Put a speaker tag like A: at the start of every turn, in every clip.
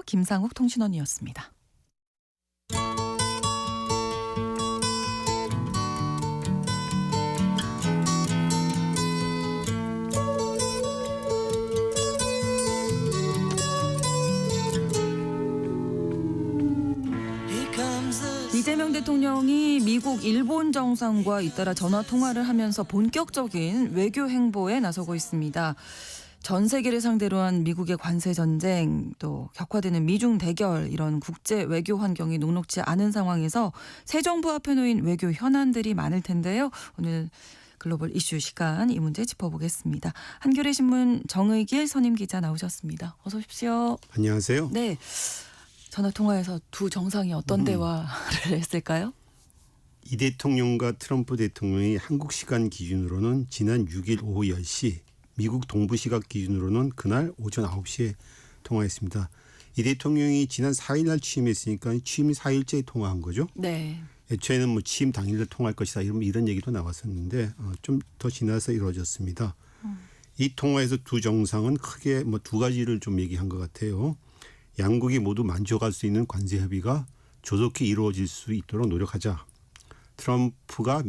A: 김상욱 통신원이었습니다. 이재명 대통령이 미국, 일본 정상과 잇따라 전화 통화를 하면서 본격적인 외교 행보에 나서고 있습니다. 전 세계를 상대로 한 미국의 관세 전쟁, 또 격화되는 미중 대결, 이런 국제 외교 환경이 녹록지 않은 상황에서 새 정부 앞에 놓인 외교 현안들이 많을 텐데요. 오늘 글로벌 이슈 시간 이 문제 짚어보겠습니다. 한겨레 신문 정의길 선임 기자 나오셨습니다. 어서 오십시오.
B: 안녕하세요.
A: 네. 전화 통화에서 두 정상이 어떤 대화를 했을까요?
B: 이 대통령과 트럼프 대통령이 한국 시간 기준으로는 지난 6일 오후 10시, 미국 동부 시각 기준으로는 그날 오전 9시에 통화했습니다. 이 대통령이 지난 4일 날 취임했으니까 취임 4일째에 통화한 거죠.
A: 네.
B: 애초에는 뭐 취임 당일날 통화할 것이다 이런 얘기도 나왔었는데 좀 더 지나서 이루어졌습니다. 이 통화에서 두 정상은 크게 뭐 두 가지를 좀 얘기한 것 같아요. 양국이 모두 만족할 수 있는 관세 협의가 조속히 이루어질 수 있도록 노력하자. 트럼프가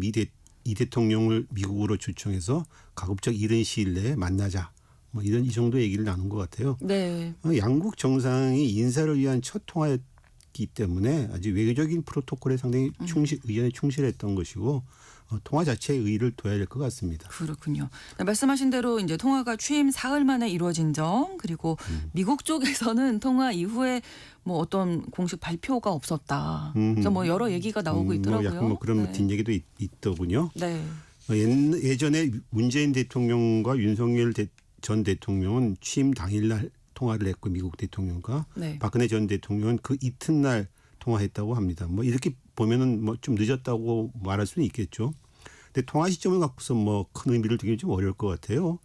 B: 이 대통령을 미국으로 초청해서 가급적 이른 시일 내에 만나자. 뭐 이 정도 얘기를 나눈 것 같아요.
A: 네.
B: 양국 정상이 인사를 위한 첫 통화였기 때문에 아주 외교적인 프로토콜에 상당히 의견에 충실했던 것이고 통화 자체에 의의를 둬야 될 것 같습니다.
A: 그렇군요. 말씀하신 대로 이제 통화가 취임 사흘 만에 이루어진 점, 그리고 미국 쪽에서는 통화 이후에 뭐 어떤 공식 발표가 없었다. 그래서 뭐 여러 얘기가 나오고 있더라고요.
B: 약간 뭐 그런
A: 네.
B: 뒷얘기도 있더군요.
A: 네.
B: 예전에 문재인 대통령과 윤석열 전 대통령은 취임 당일날 통화를 했고 미국 대통령과
A: 네.
B: 박근혜 전 대통령은 그 이튿날 통화했다고 합니다. 뭐 이렇게 보면은 뭐 좀 늦었다고 말할 수는 있겠죠. 근데 통화 시점을 갖고서 뭐 큰 의미를 두기는 좀 어려울 것 같아요.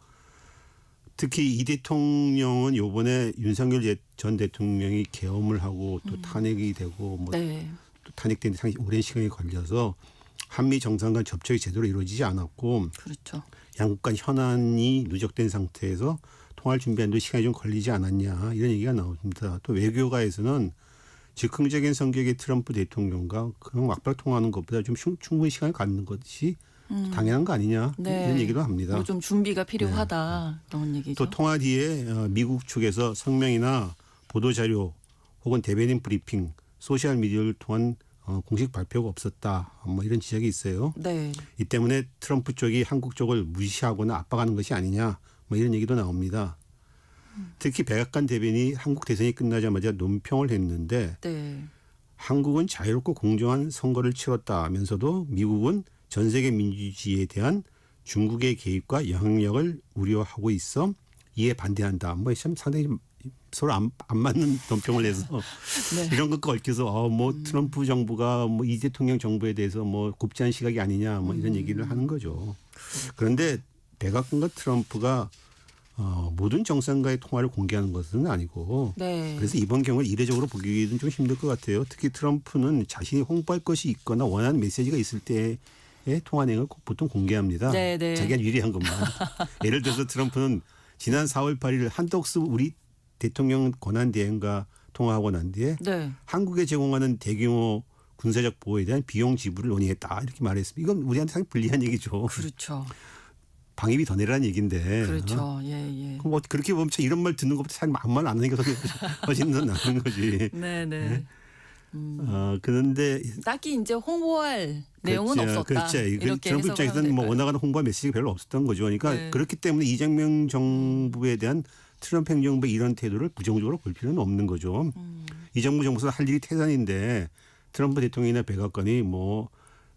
B: 특히 이 대통령은 요번에 윤석열 전 대통령이 계엄을 하고 또 탄핵이 되고 뭐
A: 네.
B: 또 탄핵된 상당히 오랜 시간이 걸려서 한미 정상 간 접촉이 제대로 이루어지지 않았고
A: 그렇죠.
B: 양국 간 현안이 누적된 상태에서 통화를 준비하는 데 시간이 좀 걸리지 않았냐 이런 얘기가 나옵니다. 또 외교가에서는 즉흥적인 성격의 트럼프 대통령과 그냥 막발 통화하는 것보다 좀 충분히 시간을 갖는 것이 당연한 거 아니냐
A: 네.
B: 이런 얘기도 합니다.
A: 뭐 좀 준비가 필요하다. 그런 얘기죠.
B: 또 통화 뒤에 미국 측에서 성명이나 보도자료 혹은 대변인 브리핑, 소셜미디어를 통한 공식 발표가 없었다. 뭐 이런 지적이 있어요.
A: 네.
B: 이 때문에 트럼프 쪽이 한국 쪽을 무시하거나 압박하는 것이 아니냐 뭐 이런 얘기도 나옵니다. 특히 백악관 대변인이 한국 대선이 끝나자마자 논평을 했는데
A: 네.
B: 한국은 자유롭고 공정한 선거를 치렀다 하면서도 미국은 전 세계 민주주의에 대한 중국의 개입과 영향력을 우려하고 있어 이에 반대한다. 뭐 참 상당히 서로 안 맞는 논평을 해서
A: 네.
B: 이런 것과 얽혀서 뭐 트럼프 정부가 뭐 이 대통령 정부에 대해서 뭐 곱지 않은 시각이 아니냐 뭐 이런 얘기를 하는 거죠. 그런데 백악관과 트럼프가 모든 정상과의 통화를 공개하는 것은 아니고
A: 네.
B: 그래서 이번 경우를 이례적으로 보기는 좀 힘들 것 같아요. 특히 트럼프는 자신이 홍보할 것이 있거나 원하는 메시지가 있을 때의 통화 내용을 보통 공개합니다.
A: 네, 네.
B: 자기가 유리한 것만. 예를 들어서 트럼프는 지난 4월 8일 한덕수 우리 대통령 권한대행과 통화하고 난 뒤에
A: 네.
B: 한국에 제공하는 대규모 군사적 보호에 대한 비용 지불을 논의했다 이렇게 말했습니다. 이건 우리한테 상당히 불리한 얘기죠.
A: 그렇죠.
B: 방위비 더 내라는 얘기인데.
A: 그렇죠. 예, 예.
B: 그럼 뭐 그렇게 보면 참 이런 말 듣는 것보다 참 아무 말 안 하는 게 훨씬 더 나은 거지.
A: 네, 네.
B: 그런데
A: 딱히 이제 홍보할 내용은 없었다.
B: 그렇죠.
A: 이렇게
B: 트럼프
A: 해석을
B: 입장에서는
A: 하면
B: 뭐
A: 될까요?
B: 원하는 홍보할 메시지가 별로 없었던 거죠. 그러니까
A: 네.
B: 그렇기 때문에 이재명 정부에 대한 트럼프 행정부의 이런 태도를 부정적으로 볼 필요는 없는 거죠. 이 정부에서 할 일이 태산인데 트럼프 대통령이나 백악관이 뭐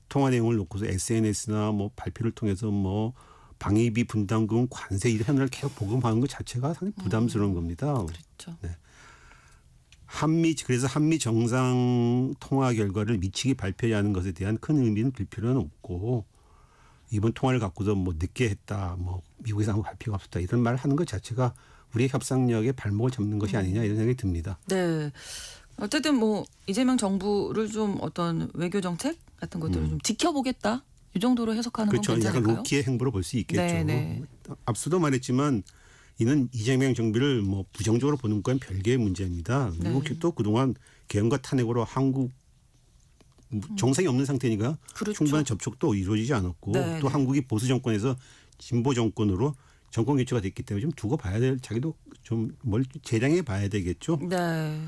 B: 통화 내용을 놓고서 SNS나 뭐 발표를 통해서 뭐 방위비 분담금 관세 이런 현안을 계속 보급하는 것 자체가 상당히 부담스러운 겁니다.
A: 그렇죠.
B: 네. 그래서 한미 정상 통화 결과를 미치게 발표하지 않은 것에 대한 큰 의미는 들 필요는 없고 이번 통화를 갖고서 뭐 늦게 했다, 뭐 미국에서 아무 발표가 없었다 이런 말을 하는 것 자체가 우리의 협상력의 발목을 잡는 것이 아니냐 이런 생각이 듭니다.
A: 네. 어쨌든 뭐 이재명 정부를 좀 어떤 외교 정책 같은 것들을 좀 지켜보겠다. 이 정도로 해석하는
B: 그렇죠.
A: 건
B: 약간
A: 괜찮을까요?
B: 로키의 행보로 볼 수 있겠죠.
A: 네, 네.
B: 앞서도 말했지만 이는 이재명 정부를 뭐 부정적으로 보는 건 별개의 문제입니다. 미국도 그동안 개헌과 탄핵으로 한국 정상이 없는 상태니까
A: 그렇죠.
B: 충분한 접촉도 이루어지지 않았고
A: 네,
B: 또
A: 네.
B: 한국이 보수 정권에서 진보 정권으로 정권 교체가 됐기 때문에 좀 두고 봐야 될 자기도 좀 뭘 재량해 봐야 되겠죠.
A: 네.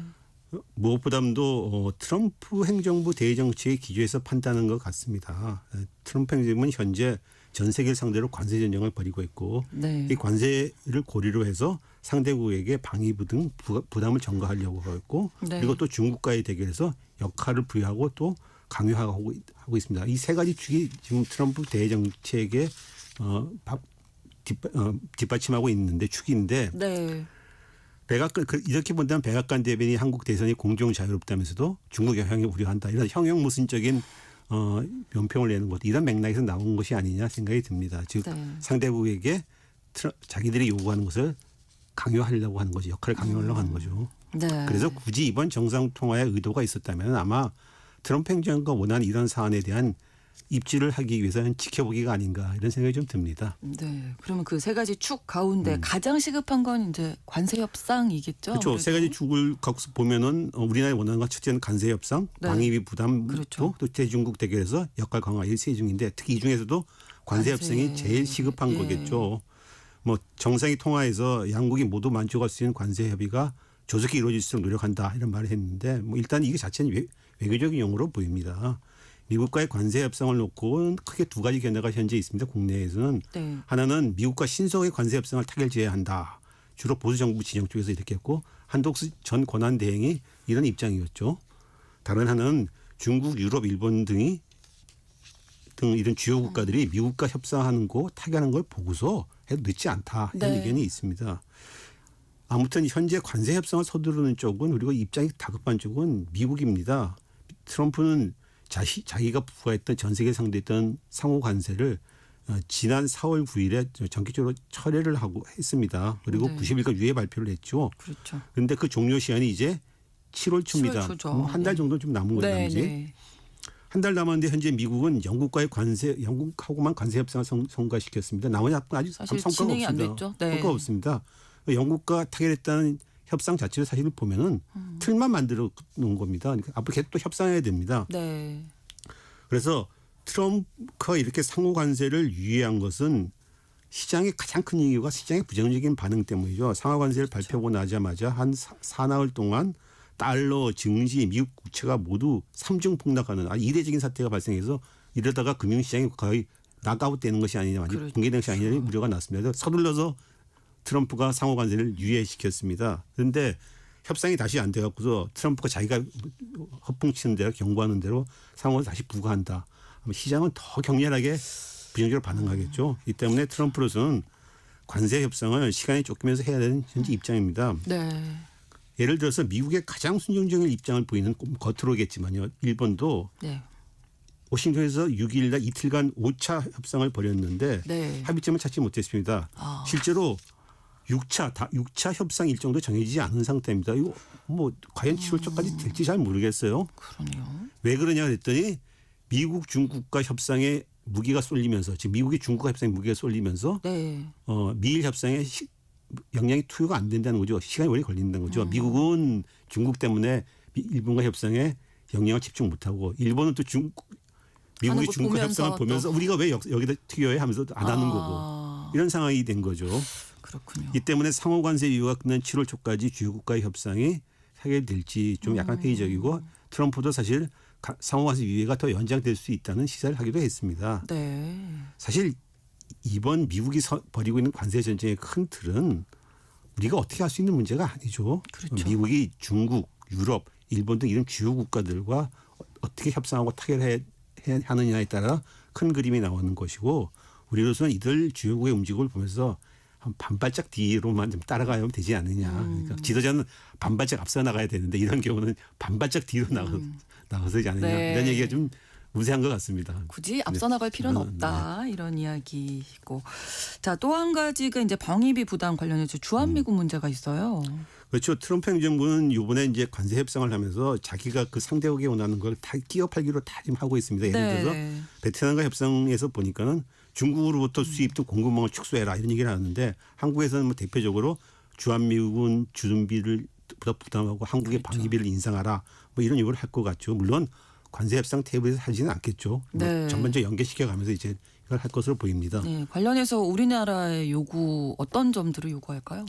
B: 무엇보다도 트럼프 행정부 대정치의 기조에서 판단하는 것 같습니다. 트럼프 행정부는 현재 전 세계를 상대로 관세 전쟁을 벌이고 있고
A: 네.
B: 이 관세를 고리로 해서 상대국에게 방위부 등 부담을 전가하려고 하고 있고
A: 네.
B: 그리고 또 중국과의 대결에서 역할을 부여하고 또 강요하고 있습니다. 이 세 가지 축이 지금 트럼프 대정책에 뒷받침하고 있는데 축인데
A: 네.
B: 이렇게 본다면 백악관 대변인이 한국 대선이 공정 자유롭다면서도 중국 영향을 우려한다. 이런 형용 모순적인 논평을 내는 것 이런 맥락에서 나온 것이 아니냐 생각이 듭니다. 즉
A: 네.
B: 상대국에게 자기들이 요구하는 것을 강요하려고 하는 거죠. 역할을 강요하려고 하는 거죠.
A: 네.
B: 그래서 굳이 이번 정상통화에 의도가 있었다면 아마 트럼프 행정부가 원하는 이런 사안에 대한 입지를 하기 위해서는 지켜보기가 아닌가 이런 생각이 좀 듭니다.
A: 네. 그러면 그 세 가지 축 가운데 가장 시급한 건 이제 관세 협상이겠죠.
B: 그렇죠. 세 가지 축을 갖고서 보면은 우리나라에 원하는 건 첫째는 관세 협상,
A: 네.
B: 방위비 부담,
A: 그렇죠.
B: 또 대중국 대결에서 역할 강화 이 세 중인데 특히 이 중에서도 관세 협상이 제일 시급한
A: 예.
B: 거겠죠. 뭐 정상이 통화해서 양국이 모두 만족할 수 있는 관세 협의가 조속히 이루어질 수 있도록 노력한다 이런 말을 했는데 뭐 일단 이게 자체는 외교적인 용어로 보입니다. 미국과의 관세 협상을 놓고 크게 두 가지 견해가 현재 있습니다. 국내에서는
A: 네.
B: 하나는 미국과 신속하게 관세 협상을 타결지어야 한다. 주로 보수 정부 진영 쪽에서 이렇게 했고 한독수 전 권한 대행이 이런 입장이었죠. 다른 하나는 중국, 유럽, 일본 등 이런 주요 국가들이 미국과 협상하는 거 타결하는 걸 보고서 해도 늦지 않다 이런
A: 네.
B: 의견이 있습니다. 아무튼 현재 관세 협상을 서두르는 쪽은 그리고 입장이 다급한 쪽은 미국입니다. 트럼프는 자기가 부과했던 전 세계 상대했던 상호 관세를 지난 4월 9일에 전격적으로 철회를 하고 했습니다. 그리고
A: 네.
B: 90일간 유예 발표를 했죠.
A: 그렇죠.
B: 그런데 그 종료 시한이 이제 7월 초입니다.
A: 7월 초죠.
B: 한 달 정도 좀 남은 거예요.
A: 네.
B: 남지.
A: 네.
B: 한 달 남았는데 현재 미국은 영국하고만 관세 협상을 성과시켰습니다. 나머지 아직
A: 사실
B: 성과가
A: 진행이 안
B: 없습니다.
A: 됐죠. 네.
B: 성과가 없습니다. 영국과 타결했다는 협상 자체를 사실 보면은 틀만 만들어 놓은 겁니다. 그러니까 앞으로 계속 또 협상해야 됩니다.
A: 네.
B: 그래서 트럼프가 이렇게 상호 관세를 유예한 것은 시장의 가장 큰 이유가 시장의 부정적인 반응 때문이죠. 상호 관세를 발표하고 나자마자 한 사나흘 동안 달러, 증시, 미국 국채가 모두 삼중 폭락하는 이례적인 사태가 발생해서 이러다가 금융시장이 거의 낙아웃되는 것이 아니냐, 완전
A: 그렇죠.
B: 붕괴되는 것이 아니냐 우려가 났습니다. 그래서 서둘러서 트럼프가 상호 관세를 유예시켰습니다. 그런데 협상이 다시 안 돼갖고서 트럼프가 자기가 허풍치는 대로 경고하는 대로 상호를 다시 부과한다. 시장은 더 격렬하게 부정적으로 반응하겠죠. 이 때문에 트럼프로서는 관세 협상을 시간이 쫓기면서 해야 되는 현재 입장입니다.
A: 네.
B: 예를 들어서 미국의 가장 순종적인 입장을 보이는 겉으로겠지만요. 일본도
A: 네.
B: 워싱턴에서 6일 날 이틀간 5차 협상을 벌였는데
A: 네.
B: 합의점을 찾지 못했습니다. 실제로 6차 협상 일정도 정해지지 않은 상태입니다. 이거 뭐 과연 7월 초까지 될지 잘 모르겠어요.
A: 그러네요.
B: 왜 그러냐 그랬더니 미국 중국과 협상에 무기가 쏠리면서 지금 미국이 중국과 협상에 무기가 쏠리면서
A: 네.
B: 미일 협상에 영향이 투여가 안 된다는 거죠. 시간이 오래 걸린다는 거죠. 미국은 중국 때문에 일본과 협상에 영향을 집중 못하고 일본은 또 미국이 중국과 협상을 보면서 우리가 왜 여기다 투여해 하면서 안 하는 거고 이런 상황이 된 거죠.
A: 그렇군요.
B: 이 때문에 상호 관세 이유가 끝난 7월 초까지 주요국가의 협상이 타결될지 좀 약간 회의적이고 트럼프도 사실 상호 관세 유예가 더 연장될 수 있다는 시사를 하기도 했습니다.
A: 네.
B: 사실 이번 미국이 벌이고 있는 관세 전쟁의 큰 틀은 우리가 어떻게 할 수 있는 문제가 아니죠.
A: 그렇죠.
B: 미국이 중국, 유럽, 일본 등 이런 주요 국가들과 어떻게 협상하고 타결해야 하느냐에 따라 큰 그림이 나오는 것이고 우리로서는 이들 주요국의 움직임을 보면서 한 반발짝 뒤로만 좀 따라가면 되지 않느냐. 그러니까 지도자는 반발짝 앞서 나가야 되는데 이런 경우는 반발짝 뒤로 나가서 되지 않느냐.
A: 네.
B: 이런 얘기가 좀 우세한 것 같습니다.
A: 굳이 앞서 나갈 필요는 없다 이런 이야기고 자, 또 한 가지가 이제 방위비 부담 관련해서 주한미군 문제가 있어요.
B: 그렇죠. 트럼프 행정부는 이번에 이제 관세 협상을 하면서 자기가 그 상대국에 원하는 걸 다 끼어 팔기로 다 지금 하고 있습니다. 예를 들어서 베트남과 협상에서 보니까는 중국으로부터 수입된 공급망을 축소해라 이런 얘기를 하는데 한국에서는 뭐 대표적으로 주한미군 주둔비를 부담하고 한국의
A: 그렇죠.
B: 방위비를 인상하라 뭐 이런 요구를 할 것 같죠. 물론 관세 협상 테이블에서 하지는 않겠죠. 뭐
A: 네.
B: 전반적으로 연계시켜가면서 이제 이걸 할 것으로 보입니다.
A: 네, 관련해서 우리나라의 요구 어떤 점들을 요구할까요?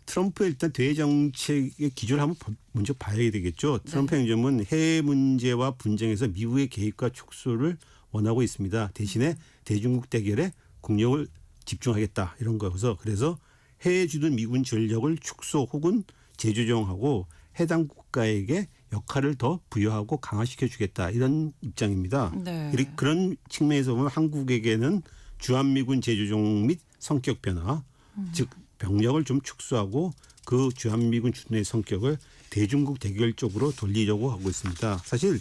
B: 트럼프 일단 대외 정책의 기조를 한번 먼저 봐야 되겠죠. 트럼프 행정은 해외 문제와 분쟁에서 미국의 개입과 축소를 원하고 있습니다. 대신에 대중국 대결에 국력을 집중하겠다 이런 거여서 그래서 해외 주둔 미군 전력을 축소 혹은 재조정하고 해당 국가에게 역할을 더 부여하고 강화시켜 주겠다 이런 입장입니다.
A: 네.
B: 그런 측면에서 보면 한국에게는 주한미군 재조정 및 성격 변화 즉 병력을 좀 축소하고 그 주한미군 주둔의 성격을 대중국 대결 쪽으로 돌리려고 하고 있습니다. 사실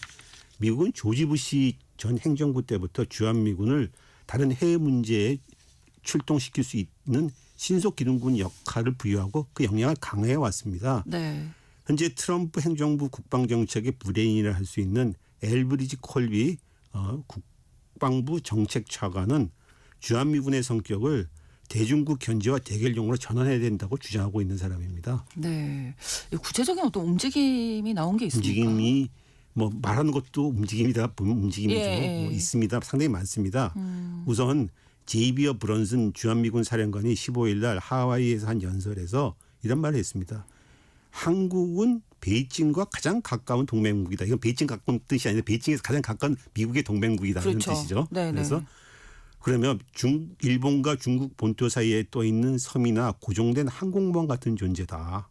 B: 미국은 조지 부시 전 행정부 때부터 주한미군을 다른 해외 문제에 출동시킬 수 있는 신속 기동군 역할을 부여하고 그 역량을 강화해 왔습니다.
A: 네.
B: 현재 트럼프 행정부 국방정책의 브레인이라 할 수 있는 엘브리지 콜비 국방부 정책차관은 주한미군의 성격을 대중국 견제와 대결용으로 전환해야 된다고 주장하고 있는 사람입니다.
A: 네. 구체적인 어떤 움직임이 나온 게 있습니까?
B: 움직임이 뭐 말하는 것도 움직임이다 보면 움직임이죠.
A: 예.
B: 뭐 있습니다. 상당히 많습니다. 우선 제이비어 브런슨 주한미군 사령관이 15일 날 하와이에서 한 연설에서 이런 말을 했습니다. 한국은 베이징과 가장 가까운 동맹국이다. 이건 베이징 가까운 뜻이 아니라 베이징에서 가장 가까운 미국의 동맹국이다.
A: 그렇죠.
B: 이런 뜻이죠.
A: 네네.
B: 그래서 그러면 일본과 중국 본토 사이에 떠 있는 섬이나 고정된 항공모함 같은 존재다.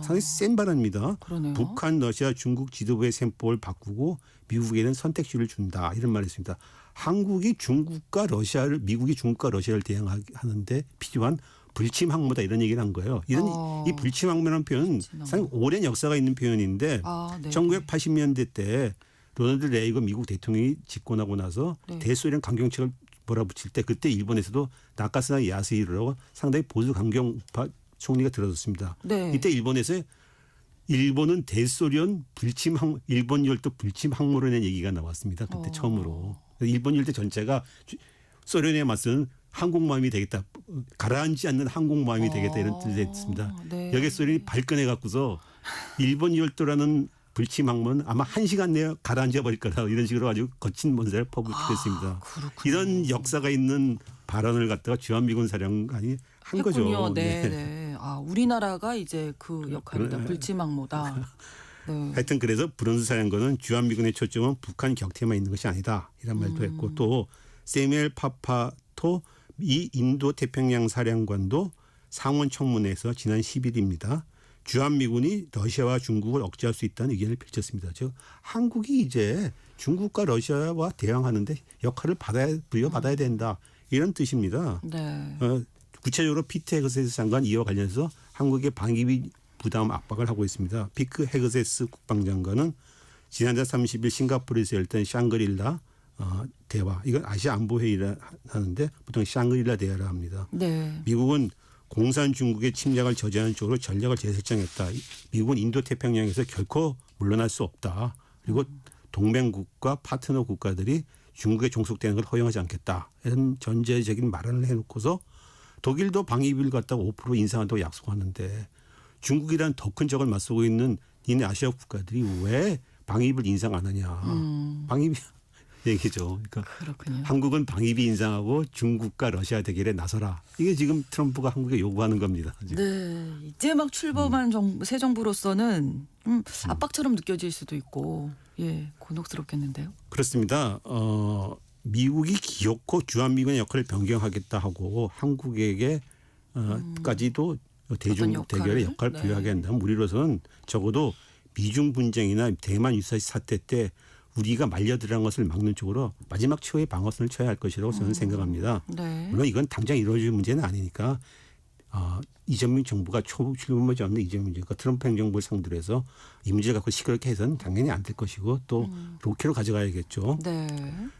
B: 상당히 센 발언입니다.
A: 그러네요.
B: 북한, 러시아, 중국 지도부의 셈법을 바꾸고 미국에는 선택지를 준다. 이런 말을 했습니다. 한국이 중국과 러시아를 미국이 중국과 러시아를 대항하는데 필요한 불침 항모다 이런 얘기를 한 거예요. 이런 이 불침 항모라는 표현은 상당히 오랜 역사가 있는 표현인데
A: 네.
B: 1980년대 때 로널드 레이건 미국 대통령이 집권하고 나서
A: 네.
B: 대소련 강경책을 몰아붙일 때 그때 일본에서도 나카스나 야스히로라고 상당히 보수 강경 우파 총리가 들어섰습니다.
A: 네.
B: 이때 일본은 대소련 일본 열도 불침 항모론의 얘기가 나왔습니다. 그때 처음으로. 일본 열도 전체가 소련에 맞서는 항공모함이 되겠다. 가라앉지 않는 항공모함이 되겠다 이런 뜻을 했습니다.
A: 네.
B: 여기에 소련이 발끈해 갖고서 일본 열도라는 불침 항모는 아마 1시간 내에 가라앉아 버릴 거다. 이런 식으로 아주 거친 문제를 퍼붓겠습니다.
A: 그렇군요.
B: 이런 역사가 있는 발언을 갖다가 주한미군 사령관이 한 거죠.
A: 했군요. 네. 우리나라가 이제 그 역할이다. 불침항모다. 네.
B: 하여튼 그래서 브론스 사령관은 주한미군의 초점은 북한 격퇴만 있는 것이 아니다. 이런 말도 했고 또 세뮤엘 파파토 이 인도 태평양 사령관도 상원 청문회에서 지난 10일입니다. 주한미군이 러시아와 중국을 억제할 수 있다는 의견을 펼쳤습니다. 즉 한국이 이제 중국과 러시아와 대항하는데 역할을 부여받아야 된다. 이런 뜻입니다.
A: 네.
B: 구체적으로 피트 헤그세스 장관 이와 관련해서 한국의 방위비 부담 압박을 하고 있습니다. 피크 헤그세스 국방장관은 지난달 30일 싱가포르에서 열렸던 샹그릴라 대화. 이건 아시아 안보회의라 하는데 보통 샹그릴라 대화라 합니다.
A: 네.
B: 미국은 공산 중국의 침략을 저지하는 쪽으로 전략을 재설정했다. 미국은 인도태평양에서 결코 물러날 수 없다. 그리고 동맹국과 파트너 국가들이 중국에 종속되는 걸 허용하지 않겠다. 이런 전제적인 발언을 해놓고서 독일도 방위비를 갖다가 5% 인상한다고 약속하는데 중국이란 더 큰 적을 맞서고 있는 이네 아시아 국가들이 왜 방위비를 인상 안 하냐. 방위비 얘기죠. 그러니까
A: 그렇군요.
B: 한국은 방위비 인상하고 중국과 러시아 대결에 나서라. 이게 지금 트럼프가 한국에 요구하는 겁니다. 지금.
A: 네. 이제 막 출범한 새 정부로서는 압박처럼 느껴질 수도 있고 곤혹스럽겠는데요.
B: 그렇습니다. 미국이 기어코 주한미군의 역할을 변경하겠다 하고 한국에게 까지도 대중국 대결의 역할을 부여하게 한다면 우리로서는 적어도 미중 분쟁이나 대만 유사시 사태 때 우리가 말려들어간 것을 막는 쪽으로 마지막 최후의 방어선을 쳐야 할 것이라고 저는 생각합니다.
A: 네.
B: 물론 이건 당장 이루어질 문제는 아니니까 이재명 정부가 출범하지 않는 이재명 정부가 트럼프 행정부를 상대로 해서 이 문제를 갖고 시끄럽게 해서는 당연히 안 될 것이고 또 로케로 가져가야겠죠.
A: 네.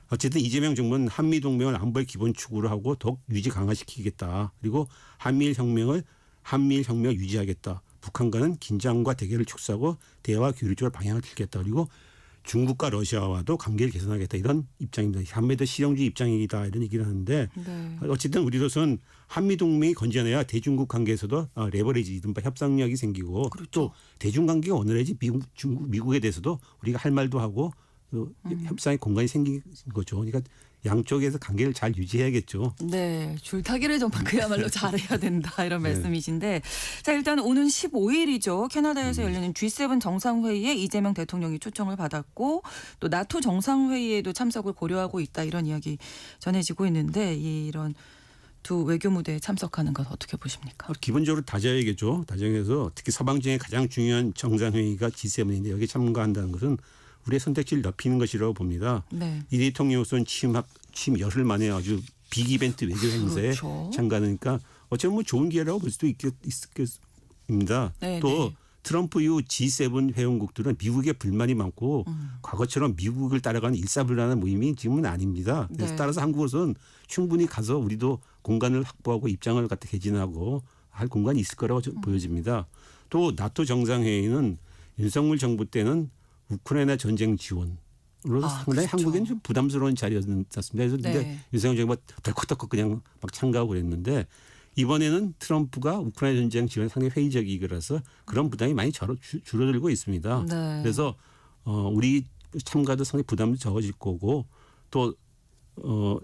B: 어쨌든 이재명 정부는 한미동맹을 안보의 기본축으로 하고 더욱 유지 강화시키겠다. 그리고 한미일 혁명을 유지하겠다. 북한과는 긴장과 대결을 축소하고 대화와 교류 쪽으로 방향을 틀겠다. 그리고 중국과 러시아와도 관계를 개선하겠다 이런 입장입니다. 한미도 실용주의 입장이다 이런 얘기를 하는데
A: 네.
B: 어쨌든 우리로서는 한미 동맹이 건전해야 대중국 관계에서도 레버리지 이른바 협상력이 생기고
A: 그렇죠.
B: 또 대중 관계가 원활해지 미국에 대해서도 우리가 할 말도 하고 또 협상의 공간이 생긴 거죠. 그러니까 양쪽에서 관계를 잘 유지해야겠죠.
A: 네, 줄타기를 정말 그야말로 잘해야 된다 이런 말씀이신데, 자 일단 오는 15일이죠. 캐나다에서 열리는 G7 정상회의에 이재명 대통령이 초청을 받았고 또 나토 정상회의에도 참석을 고려하고 있다 이런 이야기 전해지고 있는데 이런 두 외교 무대에 참석하는 것 어떻게 보십니까?
B: 기본적으로 다져야겠죠. 다정해서 특히 서방 중에 가장 중요한 정상회의가 G7인데 여기에 참가한다는 것은 우리의 선택지를 넓히는 것이라고 봅니다.
A: 네.
B: 이 대통령으로서는 취임 열흘 만에 아주 빅 이벤트 외교 행사에
A: 그렇죠.
B: 참가하니까 어쩌면 뭐 좋은 기회라고 볼 수도 있겠습니다.
A: 네,
B: 또
A: 네.
B: 트럼프 이후 G7 회원국들은 미국에 불만이 많고 과거처럼 미국을 따라가는 일사불란한 모임이 지금은 아닙니다. 그래서
A: 네.
B: 따라서 한국으로서는 충분히 가서 우리도 공간을 확보하고 입장을 갖다 개진하고 할 공간이 있을 거라고 보여집니다. 또 나토 정상회의는 윤석열 정부 때는 우크라이나 전쟁 지원으로 상당히
A: 그렇죠.
B: 한국에는 좀 부담스러운 자리였습니다. 그래서
A: 네.
B: 근데 윤석열 정부가 덜컥덜컥 그냥 막 참가하고 그랬는데 이번에는 트럼프가 우크라이나 전쟁 지원에 상당히 회의적이라서 그런 부담이 많이 줄어들고 있습니다.
A: 네.
B: 그래서 우리 참가도 상당히 부담이 적어질 거고 또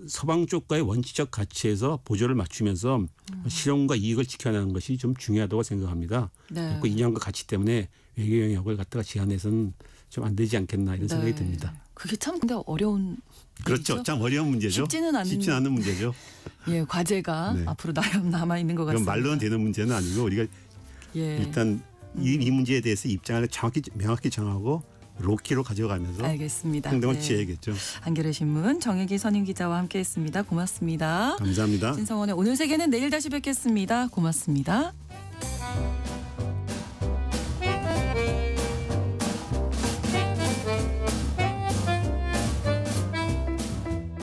B: 서방 쪽과의 원칙적 가치에서 보조를 맞추면서 실용과 이익을 지켜나가는 것이 좀 중요하다고 생각합니다.
A: 네.
B: 그 인연과 가치 때문에 외교 영역을 갖다가 제한해서는 좀 안 되지 않겠나 이런 생각이 듭니다.
A: 그게 참 근데 어려운
B: 그렇죠.
A: 일이죠?
B: 참 어려운 문제죠.
A: 쉽지는 않은
B: 문제죠.
A: 예, 과제가
B: 네.
A: 앞으로 남아 있는 것
B: 그건
A: 같습니다.
B: 말로는 되는 문제는 아니고 우리가
A: 예.
B: 일단 이 문제에 대해서 입장을 명확히 정하고 로키로 가져가면서
A: 알겠습니다.
B: 행동을
A: 네.
B: 취해야겠죠.
A: 한겨레 신문 정혜기 선임 기자와 함께했습니다. 고맙습니다.
B: 감사합니다.
A: 신성원의 오늘 세계는 내일 다시 뵙겠습니다. 고맙습니다.